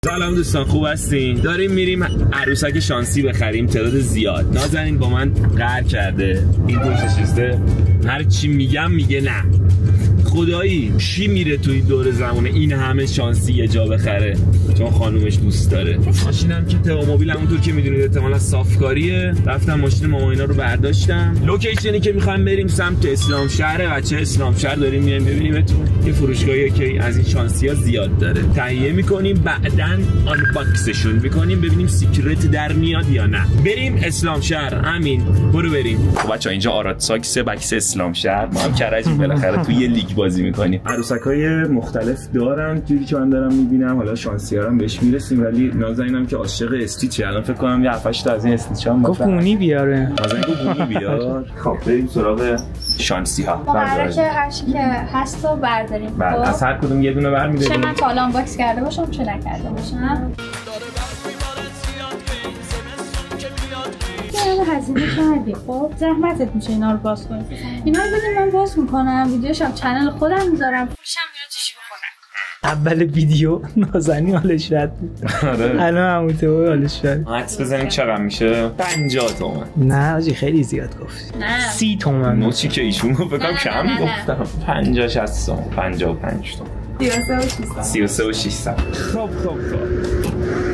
سلام دوستان، خوب هستین؟ داریم میریم عروسک شانسی بخریم، تعداد زیاد. نازنین با من قهر کرده، این پشت نشسته، هر چی میگم میگه نه. خدایی چی میره توی دور زمونه این همه شانسی یه جا بخره چون خانومش دوست داره. ماشینم که تئومبیل همونطور که میدونید احتمالاً صافکاریه. رفتم ماشین ماماینا رو برداشتم. لوکیشنی که میخوایم بریم سمت اسلام شهر. بچه اسلام شهر داریم میایم ببینیمتون. یه فروشگاهیه که از این شانسی ها زیاد داره. تهیه میکنیم، بعدن آنباکسشون میکنیم ببینیم سیکرت در میاد یا نه. بریم اسلام شهر. همین، برو بریم. خب بچه‌ها اینجا آراد ساکس بکس اسلام شهر. ما هم کرجیم بالاخره تو یه لیگ بازی میکنیم. عروسکای مختلف دارن، جوری که من دارم میبینم. حالا شانسی ها هم بهش میرسیم، ولی نازنینم که عاشق استیچه. الان فکر کنم یه 7 تا از این استیچ ها گفت گونی بیاره. نازنین گفت گونی بیار. خب بریم سراغ شانسی ها. قراره که هر چی که هست رو برداریم. بله، از هر کدوم یه دونه برمی‌داریم. چه من تا الان باکس کرده باشم چه نکرده باشم. هزینه کردی، خب زحمتت میشه اینا رو باز کنی. اینا رو بدین من باز میکنم، ویدیوشم چنل خودم میذارم. میشم میاد چی بخورم. اول ویدیو نازنین حالش رد بود. الان همونطور حالش رد. حدس بزنیم چقدر میشه؟ 50 تومن. نه آجی خیلی زیاد گفتی. نه 30 تومن. نوچی که ایشون گفت بکنم کم گفتم. 50 60 تومن، 55 تومن. 33 و 600. خب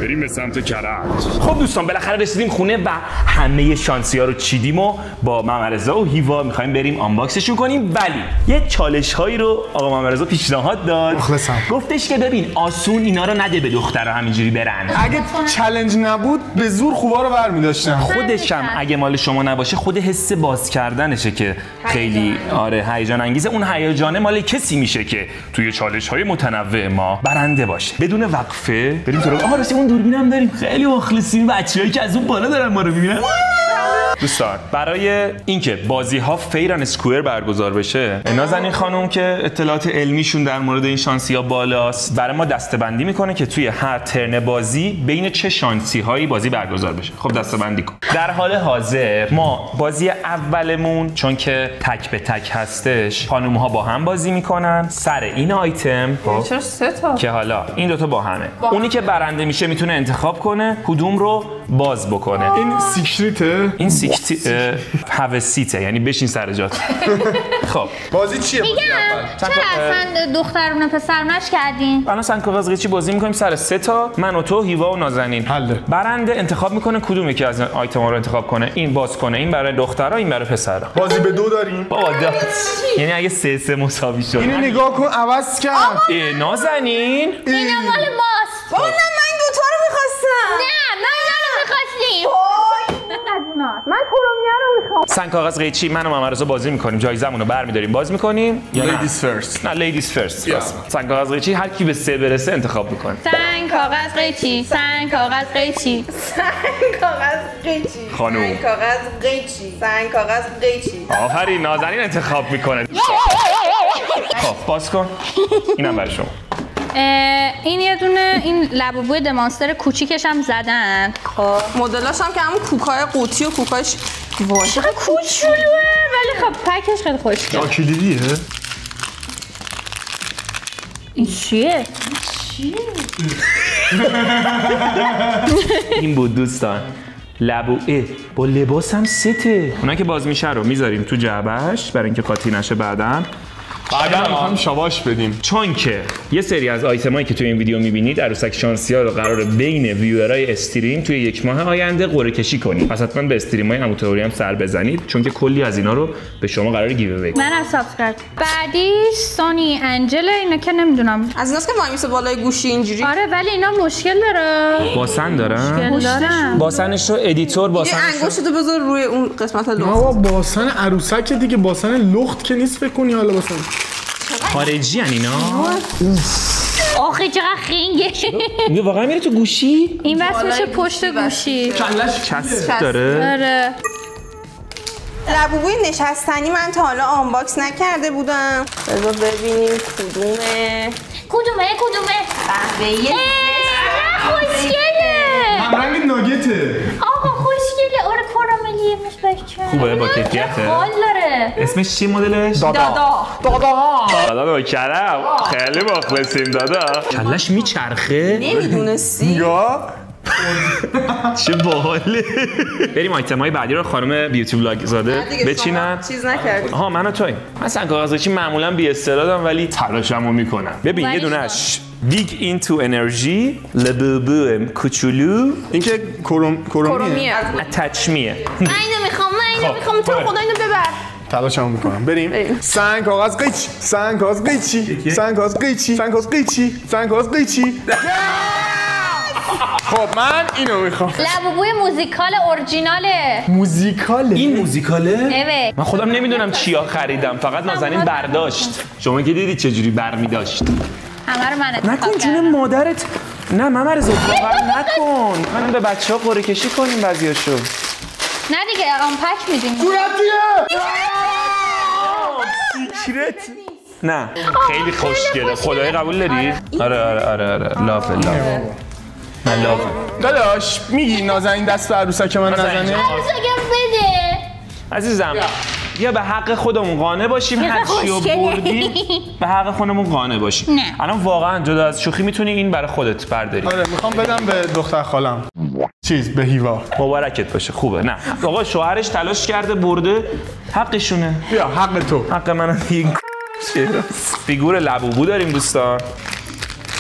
بریم به سمت کرج. خب دوستان بالاخره رسیدیم خونه و همه شانسی ها رو چیدیم و با ممرزا و هیوا میخوایم بریم آنباکسشون کنیم. ولی یه چالش هایی رو آقا ممرزا پیشنهاد داد. گفتش که ببین آسون اینا رو نده به دخترها همینجوری برن. اگه چالش نبود به زور خوبا رو برمی‌داشتن. خودش هم اگه مال شما نباشه، خود حس باز کردنشه که خیلی هیجان انگیزه. اون هیجانه مال کسی میشه که توی چالش های متنوع ما برنده باشه. بدون وقفه بریم سراغ. راستی اون دوربینم داریم، خیلی مخلصیم. بچه‌هایی که از اون بالا دارن ما رو می‌بینن. دوستان برای اینکه بازی ها فیر اند اسکوئر برگزار بشه، نازنین خانم که اطلاعات علمیشون در مورد این شانسی ها بالاست، برای ما دسته‌بندی میکنه که توی هر ترن بازی بین چه شانسی هایی بازی برگزار بشه. خب دسته‌بندی کن. در حال حاضر ما بازی اولمون چون که تک به تک هستش، خانم ها با هم بازی میکنن سر این آیتم. خب چرا 3 تا؟ که حالا این دوتا با همه. اونی که برنده میشه میتونه انتخاب کنه کدوم رو باز بکنه. این سیکریته؟ این هوسیته، یعنی بشین سر جات. خب بازی چیه؟ میگم چرا اصلا دخترونه پسرونش کردین؟ الان سنگ کاغذ قیچی بازی میکنیم سر 3 تا، من و تو، هیوا و نازنین. حله. برنده انتخاب میکنه کدوم یکی از آیتما رو انتخاب کنه. این باز کنه، این برای دخترها، این برای پسرها. بازی به 2 داریم. یعنی اگه 3-3 مساوی شد. اینو نگاه کن عوض کرد. نازنین اینا مال ماست. بابا نه من 2 تا رو می‌خواستم. نه من اینا رو می‌خواستیم. من کرومیا رو میخوام. سنگ کاغذ قیچی من و ممرزا بازی میکنیم، جایزمون رو برمی‌داریم باز میکنیم. لیدیز فرست. نه لیدیز فرست. سنگ کاغذ قیچی هر کی به 3 برسه انتخاب میکنه. سنگ کاغذ قیچی، سنگ کاغذ قیچی، سنگ کاغذ قیچی. خانوم. سنگ کاغذ قیچی. سنگ کاغذ قیچی. آفرین، نازنین انتخاب میکنه. خب باز کن. اینم برای شما. این یه دونه این لبوبوی دمانستر کوچیکش هم زدن. خب مدلاش هم که همون کوکای قوطی و کوکاش چقدر کوچولوه ولی خب پکش خیلی خوشگله. کلیدیه؟ این چیه؟ این بود دوستان لبوئه با لباس هم سته. اونا که باز میشه رو میذاریم تو جعبهش برای اینکه قاطی نشه بعداً میخوایم شاباش بدیم. چون که یه سری از آیتمایی که توی این ویدیو میبینید عروسک شانسی ها رو قراره بین ویورای استریم توی 1 ماه آینده قرعه کشی کنید. پس حتما به استریم های اموتوری هم سر بزنید چون که کلی از اینا رو به شما قراره گیو اوی کنم. منم سابسکرایب. بعدی سونی انجل، اینا که نمیدونم از ایناست که وای میسه بالای گوشی اینجوری. آره ولی اینا مشکل داره. باسن دارن؟ باسنش رو ادیتور باسنش رو انگشتتو بذار روی اون قسمت لخت. بابا باسن عروسک دیگه، باسن لخت که نیست فکر کنی. حالا باسن خارجی ان اینا. آخه چقدر خنگه. میگه واقعا میره تو گوشی؟ این واسه میشه پشت گوشی. کلش چسب داره؟ آره. لبوبوی نشستنی من تا حالا آنباکس نکرده بودم. بذار ببینیم کدومه. قهوه‌ای. خوشگله. هم رنگ ناگته. آقا خوشگله. آره کاراملیه مثل بچه. خوبه با کیفیته. حال داره. اسمش چی مدلش؟ دادا نوکرم. خیلی مخلصیم دادا. کلش میچرخه؟ نمیدونستی؟ یا چه باحاله. بریم آیتمای بعدی رو خانم بیوتی بلاگ زاده بچینن. چیز نکردی. آها من و توییم. من سنگ‌کاغذچی معمولا بی استعدادم ولی تلاشمو میکنم. ببین یه دونه‌اش dig into energy لبوبو کوچولو این که کرومیه اتچمیه. من اینو میخوام تو خدا اینو ببر. تلاشمو میکنم. بریم. سنگ کاغذ قیچی، سنگ کاغذ قیچی، سنگ کاغذ قیچی، سنگ کاغذ قیچی، سنگ کاغذ قیچی. خب من اینو میخوام. لبوبوی موزیکال اورجیناله. موزیکاله؟ این موزیکاله؟ اوه. من خودم نمیدونم چیا خریدم، فقط نازنین برداشت. شما که دیدید چجوری برمی داشت. همه رو من انتخاب نکن جون مادرت. نه ممرز واقعا نکن. من به بچه‌ها قرعه کشی کنیم بعضیاشو. نه دیگه آن پک میدیم. سیکرت. نه خیلی خوشگله. خدای قبول داری؟ آره لافه. من لافه. داداش میگی نازنین دست به عروسک من نزنه؟ عروسکم بده. عزیزم یا به حق خودمون قانع باشیم هر چیو بردیم به حق خودمون قانع باشیم. نه. الان واقعا جدا از شوخی میتونی این برای خودت برداری. آره میخوام بدم به دختر خالم. به هیوا. مبارکت باشه. خوبه. نه آقا شوهرش تلاش کرده برده حقشونه. بیا حق تو. حق منم. این فیگور لبوبو داریم دوستان.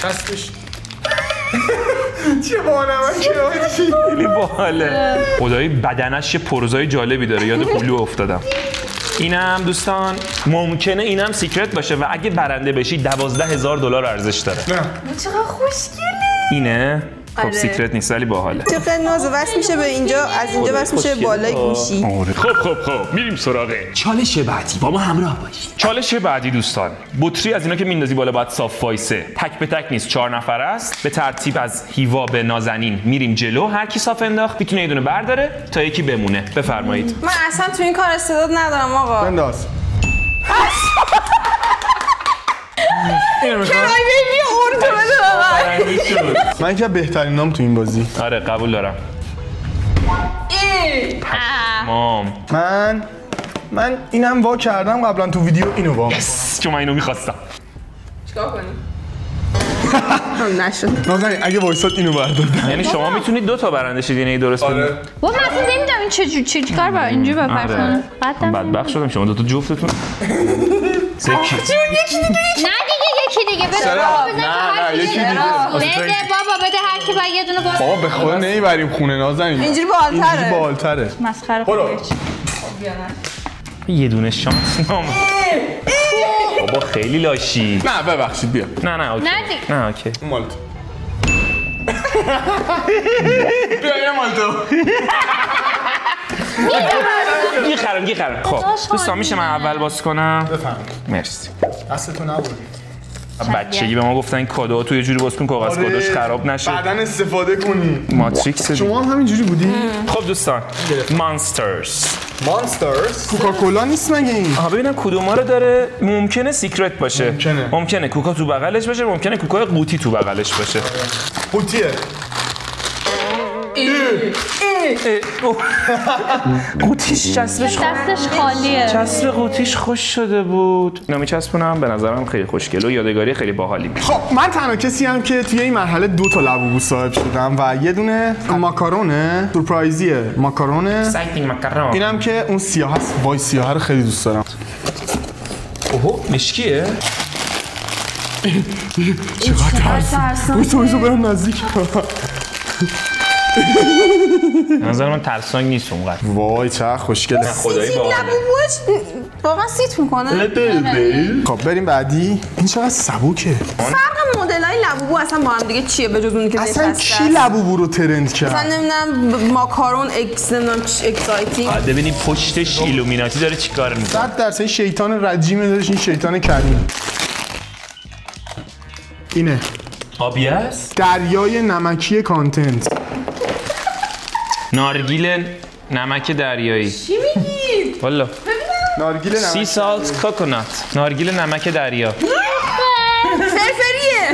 هستش. چه بانمکه خیلی باحاله. خدایی بدنش یه پروزای جالبی داره. یاد هلو افتادم. اینم دوستان ممکنه اینم سیکرت باشه و اگه برنده بشی $12,000 ارزش داره. نه چقدر خوشگله. اینه؟ خب آره. سیکرت نیست ولی باحاله. چقدر ناز وصل میشه به اینجا، از اینجا وصل میشه بالای گوشی. آره. خب میریم سراغ چالش بعدی. با ما همراه باشید. چالش بعدی دوستان بطری از اینا که میندازی بالا باید صاف وایسه. تک به تک نیست، 4 نفر است. به ترتیب از هیوا به نازنین میریم جلو. هر کی صاف انداخت میتونه یه دونه برداره تا یکی بمونه. بفرمایید. من اصلا تو این کار استعداد ندارم آقا. بنداز. کرایه اون تو بده آقا. من که بهترین نام تو این بازی. آره قبول دارم. مام من اینم وا کردم قبلا تو ویدیو اینو وا. چون من اینو می‌خواستم. چیکار کنیم؟ نشد. نازنین اگه وایسات اینو بردار. یعنی شما میتونید 2 تا برنده شید. یعنی درست آره. من اصلا نمیدونم این چیکار با اینجوری بپرسن. بدبخت شدم شما 2 تا جفتتون. نه دیگه یکی دیگه بده. نه یکی دیگه. بده بابا بده هر کی باید یه دونه باشه. بابا به خدا نمیبریم خونه نازنین. اینجوری بالتره. مسخره برو. یه دونه شانس نام. بابا خیلی لاشی. نه ببخشید بیا. نه اوکی. نه اوکی. مال تو. بیا این مال تو. گیخرم. خب دوستان میشه من اول باز کنم؟ بفهم. مرسی. دستتو نبردی. بچگی به ما گفتن کادو تو یه جوری باز کن کاغذ کادوش خراب نشه. بعدن استفاده کنی. ماتریکس. شما هم همینجوری بودی؟ خب دوستان مانسترز کوکاکولا نیست مگه این؟ آها ببینم کدوما رو داره. ممکنه سیکرت باشه. ممکنه کوکا تو بغلش باشه. ممکنه کوکای قوطی تو بغلش باشه. قوطیه. قوطیش چسبش دستش خالیه. چسب قوطیش خوش شده بود. اینا میچسبونم به نظرم خیلی خوشگل و یادگاری خیلی باحالی میشه. خب من تنها کسی هم که توی این مرحله 2 تا لبوبو صاحب شدم و یه دونه ماکارونه سورپرایزیه. ماکارونه سایتینگ ماکارون. اینم که اون سیاه هست. وای سیاه رو خیلی دوست دارم. اوه مشکیه. چقدر ترسناکه. برم نزدیک. نظر من ترسناک نیست اونقدر. وای چقدر خوشگله. خدایی باحاله. لبوبوش واقعا سیت میکنه. خب بریم بعدی. این چقدر سبوکه. فرق مدلای لبوبو اصلا با هم دیگه چیه به جز اونی که اصلا کی لبوبو رو ترند کرد؟ مثلا نمیدونم ماکارون اکسایتینگ. ببینیم پشتش ایلومیناتی داره چیکار میکنه. 100% شیطان رجیمه دارش. این شیطان کریم. اینه آبی است؟ دریای نمکی کانتنت. نارگیل نمک دریایی. چی میگی؟ والا نارگیل نمک. سی سالت کوکونات. نارگیل نمک دریا. فرفریه.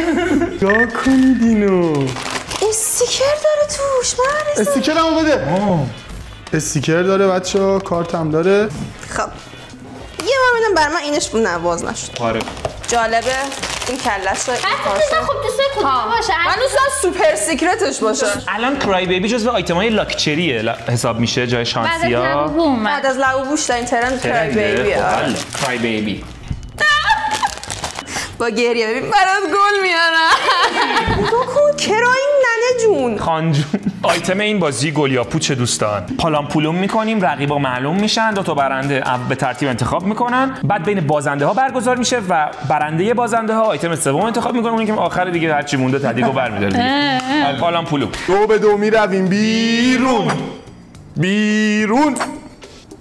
یا کنید اینو. استیکر داره توش. من استیکر همو بده. استیکر داره بچه‌ها، کارت هم داره. خب یه بار ببینم برای من اینش نه باز نشد. آره جالبه این کله‌ش رو خب دوست کدوم باشه؟ من دوست دارم سوپر سیکرتش باشه. الان کرای بیبی جزو آیتم‌های لاکچریه حساب میشه جای شانسیا. بعد از لبوبوش در این ترند کرای بیبی. کرای بیبی با گریه ببین برات گل میارم. بکن کرای ننه جون خان جون. آیتم این بازی گلیاپو چه دوستان؟ پالام پولوم میکنیم، رقیبا معلوم میشن، 2 تا برنده به ترتیب انتخاب میکنن، بعد بین بازنده ها برگزار میشه و برنده بازنده ها آیتم سوم انتخاب میکنه، اون که آخر دیگه هر چی مونده تدیگو برمی‌داره دیگه. پالام پولوم 2-2 میرویم بیرون.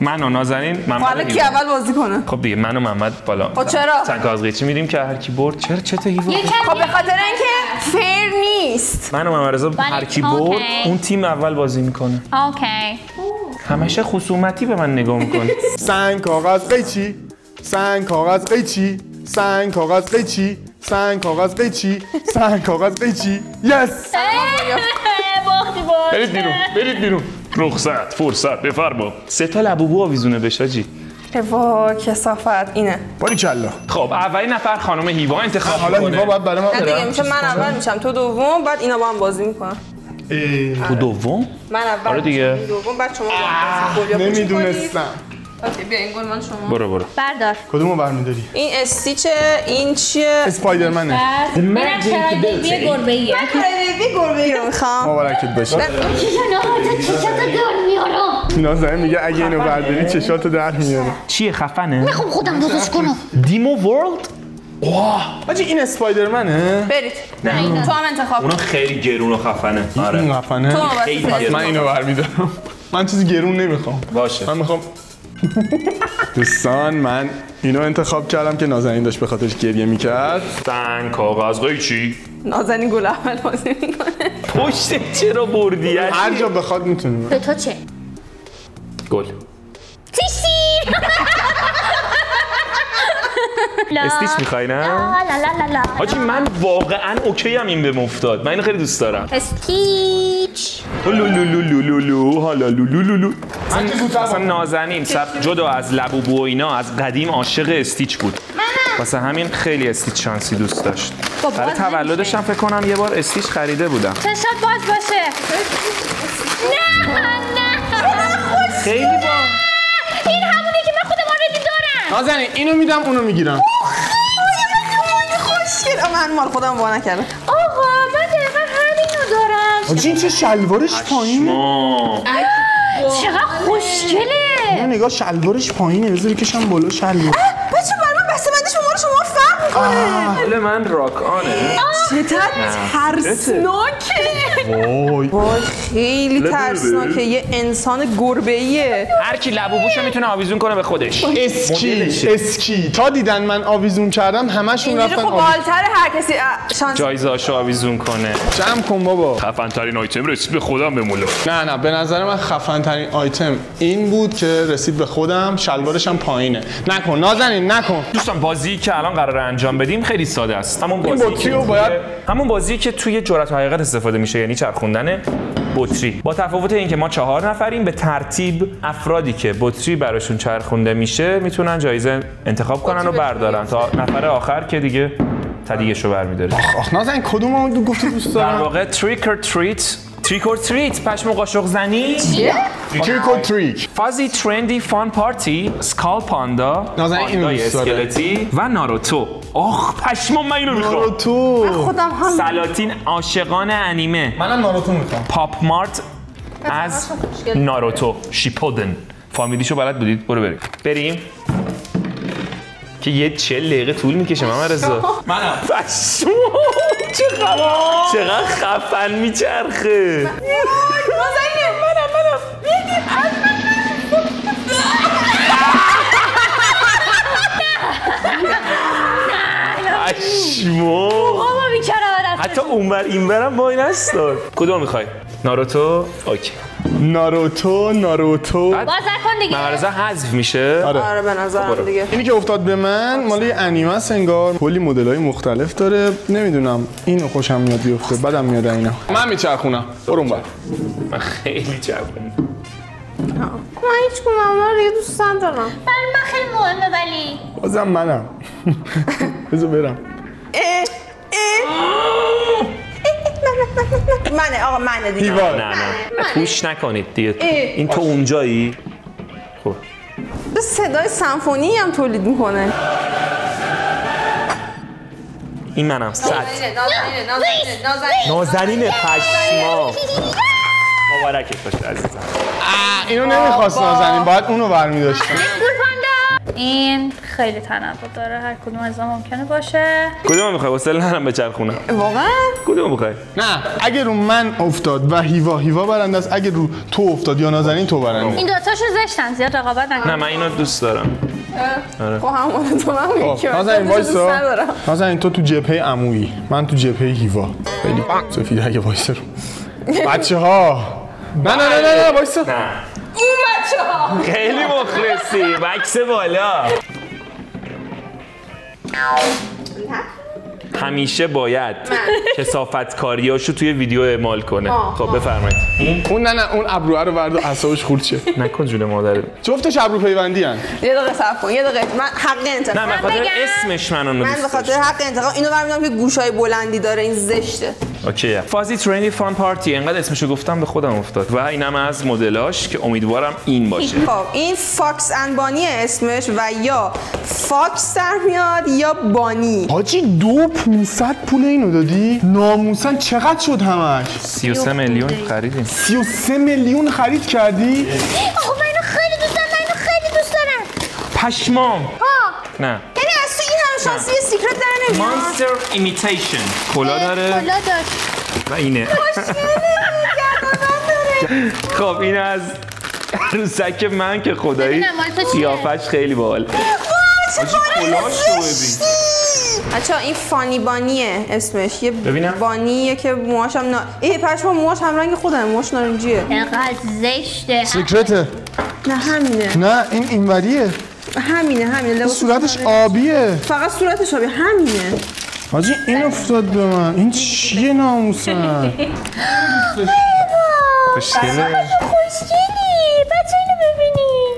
من و نازنین محمد. حالا کی اول بازی کنه؟ خب دیگه من و محمد بالا. خب چرا؟ سنگ از قیچی میریم که هر کی برد. چرا چته هیوا؟ خب به خاطر اینکه فیر نیست. من و محمد رضا هر کی برد اون تیم اول بازی میکنه. اوکی. همیشه خصومتی به من نگاه میکنه. سنگ کاغذ قیچی، سنگ کاغذ قیچی، سنگ کاغذ قیچی، سنگ کاغذ قیچی، سنگ کاغذ قیچی. یس. باختی باز. برید بیرون. رخصت، فرصت، بفرما. 3 تا لبوبو آویزونه بهش حاجی. وا کثافت اینه. باریکلا. خب اولین نفر خانم هیوا انتخاب حالا کنه. هیوا باید برای ما دیگه میشه من اول میشم تو دوم بعد اینا با هم بازی میکنن. تو دوم؟ من اول. آره دیگه. دوم بعد شما با هم نمیدونستم. اوکی بیا این گل من شما. برو. بردار. کدومو برمی‌داری؟ این استیچه این چیه؟ اسپایدرمنه. من کرای بیبی گربه‌ایه. من کرای بیبی گربه‌ای رو میخوام. مبارکت باشه. چشاتو در میارم. نازنین میگه اگه اینو برداری چشاتو در میاره. چیه خفنه؟ میخوام خودم بازش کنم. دیمو ورلد؟ حاجی این اسپایدرمنه؟ برید. تو هم انتخاب اونا خیلی گرون و خفنه. آره. این خفنه. تو خیلی من اینو برمی‌دارم. من چیزی گرون نمیخوام. باشه. من میخوام دوستان من اینو انتخاب کردم که نازنین داشت به خاطرش گریه میکرد. سنگ کاغذ قیچی. نازنین گل اول بازی میکنه. پشت چرا بردی؟ هر جا بخواد میتونه. به تو چه؟ گل. تیشی. استیچ میخوای نه؟ لا. حاجی من واقعا اوکی هم این بهم افتاد. من اینو خیلی دوست دارم. استیچ. لولولولولولو حالا لولولولو. اصلا نازنین جدا از لبوبو و اینا از قدیم عاشق استیچ بود. واسه همین خیلی استیچ شانسی دوست داشت. برای تولدش هم فکر کنم یه بار استیچ خریده بودم. چشات باز باشه. نه. خیلی با این همونی که من خودم آردی دارم. نازنین اینو میدم اونو میگیرم. خوشگل من مال خودم وا نکردم. آقا من دقیقا همینو دارم. حاجی این چه شلوارش پایینه. چقدر خوشگله. نه نگاه شلوارش پایینه بذاری کشم بالا شلوار. بچه برای من بسته بندیش با شما فرق میکنه. حال من راکانه. چقدر ترسناکه. وای خیلی ترسناکه. یه انسان گربه‌ایه. هر کی لبوبوشو میتونه آویزون کنه به خودش. اسکی تا دیدن من آویزون کردم همشون رفتن خب بالتر هر کسی شانس جایزه‌اشو آویزون کنه. جمع کن بابا. خفن ترین آیتم رسید به خودم بموله. نه به نظر من خفن ترین آیتم این بود که رسید به خودم. شلوارش هم پایینه. نکن نازنین نکن. دوستان بازی که الان قراره انجام بدیم خیلی ساده است. همون بازی که توی جرأت و حقیقت استفاده میشه، یعنی چرخوندن بطری. با تفاوت اینکه ما 4 نفریم به ترتیب افرادی که بطری براشون چرخونده میشه میتونن جایزه انتخاب کنن و بردارن تا نفر آخر که دیگه تدیگشو برمی‌داره. آخ نازنین کدومو تو گفتی دوست دارم؟ در واقع تریک اور تریت پشم و قاشق زنی. تریک اور تریک. فازی ترندی فان پارتی، اسکال پاندا، نازنین اینو دوست داره. اسکلتی و ناروتو. آخ پشمام من اینو میخوام. ناروتو. خودم هم سلاطین عاشقان انیمه. منم ناروتو میخوام. پاپ مارت از ناروتو شیپودن. فامیلیشو بلد بودید؟ بریم که یه 40 دقیقه طول میکشه محمد رضا. منم پشمام چقدر خفن میچرخه. منم پشمام بابا بیچاره آدم. حتی اونور اینورم وای نستاد. کدوم میخوای؟ ناروتو؟ اوکی. ناروتو باز نکن دیگه. محمد رضا حذف میشه. آره به نظرم دیگه. اینی که افتاد به من مال انیمه است انگار. کلی مدل‌های مختلف داره. نمیدونم اینو خوشم میاد بیفته. بدم میاد اینا. من میچرخونم. برو اون بر. من خیلی چرخونم. من هیچ کدوم رو دوست ندارم. برای من خیلی مهمه ولی بازم منم. بذار برم. منه آقا منه دیگه. نه پوش نکنید دیگه. این تو اونجایی؟ خب به صدای سمفونی هم تولید میکنه. این منم. نازنین پشما. مبارکت باشه عزیزم. اینو نمیخواست نازنین، باید اونو برمی‌داشتم. این خیلی تنوع داره، هر کدوم از ممکنه باشه. کدومو میخوای؟ واسه نرم بچرخونم. واقعا؟ کدومو میخوای؟ نه اگه رو من افتاد و هیوا برنده است، اگه رو تو افتاد یا نازنین تو برنده. این دوتاشو زشتن، زیاد رقابت نکن. نه من اینو دوست دارم. خب همون تو من میگم. نازنین وایسا. نازنین تو جبهه عمویی، من تو جبهه هیوا. خیلی سفید اگه وایسا رو. بچه‌ها. نه وایسا. نه. اون بچه‌ها. خیلی مخلصی. بکس بالا. همیشه باید کثافتکاریاشو توی ویدیو اعمال کنه. خب بفرمایید. اون نه اون ابروه رو برد و اعصابش خورد شه. نکن جون مادر. جفتش ابرو پیوندی ان. یه دقیقه صبر کن. یه دقیقه من حق انتقام. نه من خاطر اسمش منو من به خاطر حق انتقام اینو برمی‌دارم که گوشای بلندی داره، این زشته. اوکی. فازی ترندی فان پارتی. انقدر اسمشو گفتم به خودم افتاد. و اینم از مدلاش که امیدوارم این باشه. خب این فاکس اند بانی اسمش و یا فاکس در میاد یا بانی. حاجی 2500 پول اینو دادی؟ ناموسن چقدر شد همش؟ 33 میلیون خریدیم. 33 میلیون خرید کردی؟ آقا من اینو خیلی دوست دارم، من اینو خیلی دوست دارم. پشمام. نه. یعنی از تو این همه شانسی یه سیکرت در نمیاد. مانستر ایمیتیشن. کلا داره. کلا داشت. و اینه. خب این از عروسک من که خدایی قیافش خیلی باحال. چه کلاهش رو ببین. بچه‌ها این فانی بانیه اسمش. یه ببینم. بانیه که موهاش هم پشما موهاش هم رنگ خودمه، موهاش نارنجیه. اینقدر زشته. سیکرته. نه همینه. نه این اینوریه. همینه. صورتش آبیه. فقط صورتش آبیه، همینه. حاجی این افتاد به من. این چیه ناموسن؟ خوشگله. خوشگلی. بچه اینو ببینید.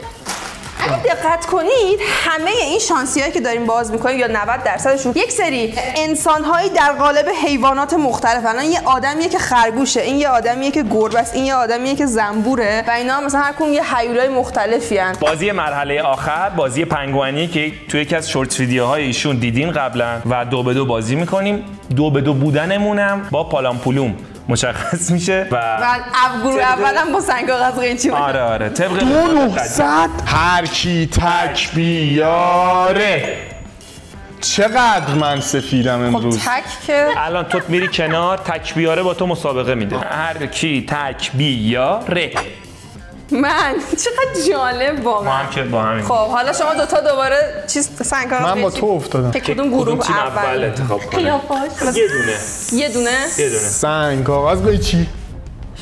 اگه دقت کنید همه این شانسی‌هایی که داریم باز می‌کنیم یا 90%شون یک سری انسان‌هایی در قالب حیوانات مختلفن. این یه آدمیه که خرگوشه، این یه آدمیه که گربه است، این یه آدمیه که زنبوره و اینا مثلا هر کدوم یه هیولای مختلفی ان. بازی مرحله آخر بازی پنگوئنی که توی یکی از شورت ویدیوهای ایشون دیدین قبلا و 2-2 بازی می‌کنیم. 2-2 بودنمونم با پالامپولوم مشخص میشه و گروه اولم با سنگ کاغذ قیچی باشه. آره طبق 2900 هر کی تک بیاره. چقدر من سفیدم امروز. خب تک که الان تو میری کنار، تک بیاره با تو مسابقه میده. هر کی تک بیاره. من چقدر جالب ما واقعا. هم که با همین. خب حالا شما دوتا دوباره چیز سنگ کاغذ من با تو افتادم. که کدوم گروه تیم اول انتخاب کنه. یه دونه. سنگ کاغذ قیچی.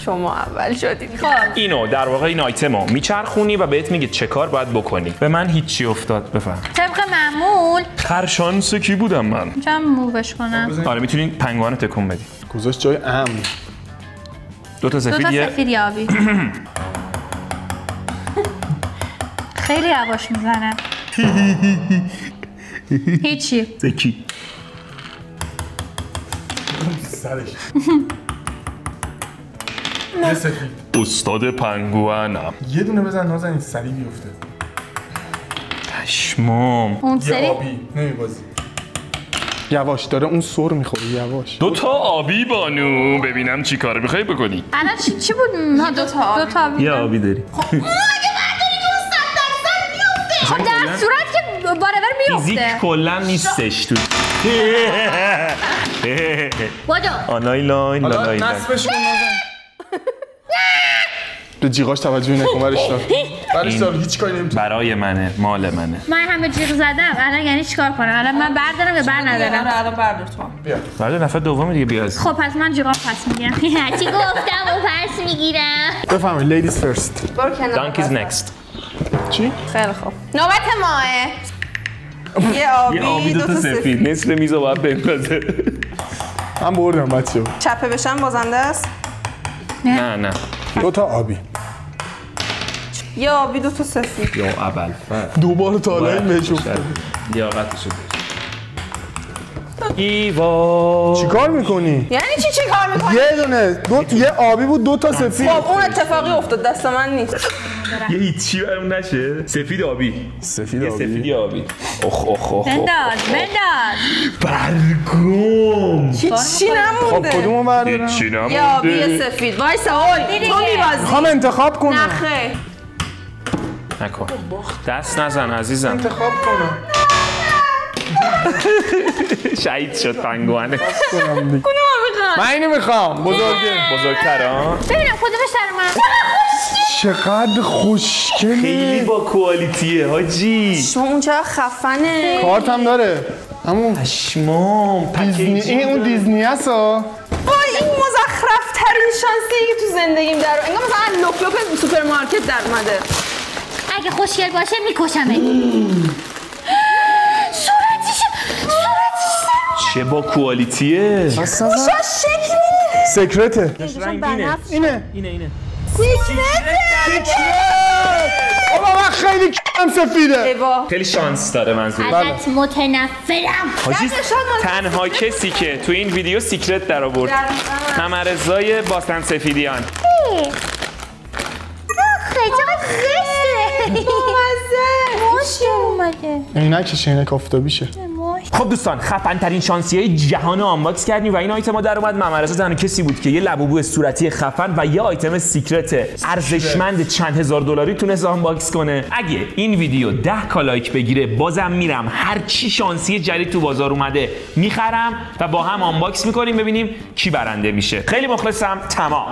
شما اول شدید. اینو در واقع این آیتمو میچرخونی و بهت میگه چه کار باید بکنی. به من هیچی افتاد. بفهم. طبق معمول خرشانس کی بودم من؟ چم مووش کنم. آره میتونین پنگوانو تکون بدی. گذاشت جای امن. دو تا سفید یه سفید آبی. خیلی یواش میزنه. هیچی. زکی. سرش. استاد پنگوانم. یه دونه بزن نازنین سریع بیفته. پشمام. اون یه سری آبی نمیبازی. یواش داره اون سر میخوره یواش. 2 تا آبی بانو ببینم چی کار میخوای بکنی. الان چی بود؟ دو تا آبی. یه آبی داری. اگه برداری تو 100% میفته. در صورت که بارور فیزیک میفته. کلا نیستش تو. بادو. آنای لاین لای. نصبش کن به جیغاش توجه نکن. برش دار هیچ کاری نمیتونه. برای منه، مال منه. من همه جیغ زدم. الان یعنی چیکار کنم؟ الان من بردارم یا بر ندارم؟ الان بردار تو. بیا. بعد نفر دوم دیگه بیاد. خب پس من جیغام پس میگیرم. چی گفتم و پس میگیرم. بفهمید لیدیز فرست. برو کنار. دانکیز نکست. چی؟ خیلی خوب. نوبت ماه. یه آبی 2 تا سفید. نصف میزو باید بندازه. من بردم بچه‌ها. چپه بشم بازنده است. نه 2 تا آبی. یا آبی 2 تا سفید. یا ابوالفضل دوباره تالین بهشون لیاقتشو ایوا چیکار میکنی؟ یعنی چی کار میکنی؟ یه دونه یه آبی بود 2 تا سفید. خب اون اتفاقی افتاد دست من نیست. یه هیچی برام نشه. سفید آبی. سفیدی آبی. بنداز برگم. چی نمونده. خب کدومو بردارم؟ چی نمونده. یا آبی سفید. وایسا اوی تو میبازی. میخوام انتخاب کنم. نخه. نکن. دست نزن عزیزم. انتخاب کنم. شهید شد پنگوانه. کدومو میخوام؟ من اینو میخوام. بزرگتر ها. ببینم کدومش در من. چقدر خوشگله. خیلی با کوالیتیه حاجی. شما اون چقدر خفنه. کارت هم داره. همون پشمام دیزنی. این اون دیزنی هست ها. وای این مزخرف ترین شانسیه که تو زندگیم در انگار مثلا لپ لپ سوپرمارکت در اومده. اگه خوشگل باشه میکشمت. صورتش چه با کوالیتیه. شکل میده. سکرته. اینه. بابا من خیلی کم سفیده. ایوا. خیلی شانس داره منظور. ازت متنفرم. حاجی تنها کسی که تو این ویدیو سیکرت در آورد ممرزای باستن سفیدیان. چقدر زشته. ماشین اومده. عینکش عینک آفتابیشه. خب دوستان خفن ترین شانسیه جهان آنباکس کردیم و این آیتم در اومد. ممرزا تنها کسی بود که یه لبوبو صورتی خفن و یه آیتم سیکرت ارزشمند چند هزار دلاری تونست آنباکس کنه. اگه این ویدیو 10K لایک بگیره بازم میرم هر چی شانسی جدید تو بازار اومده میخرم و با هم آنباکس میکنیم ببینیم کی برنده میشه. خیلی مخلصم. تمام.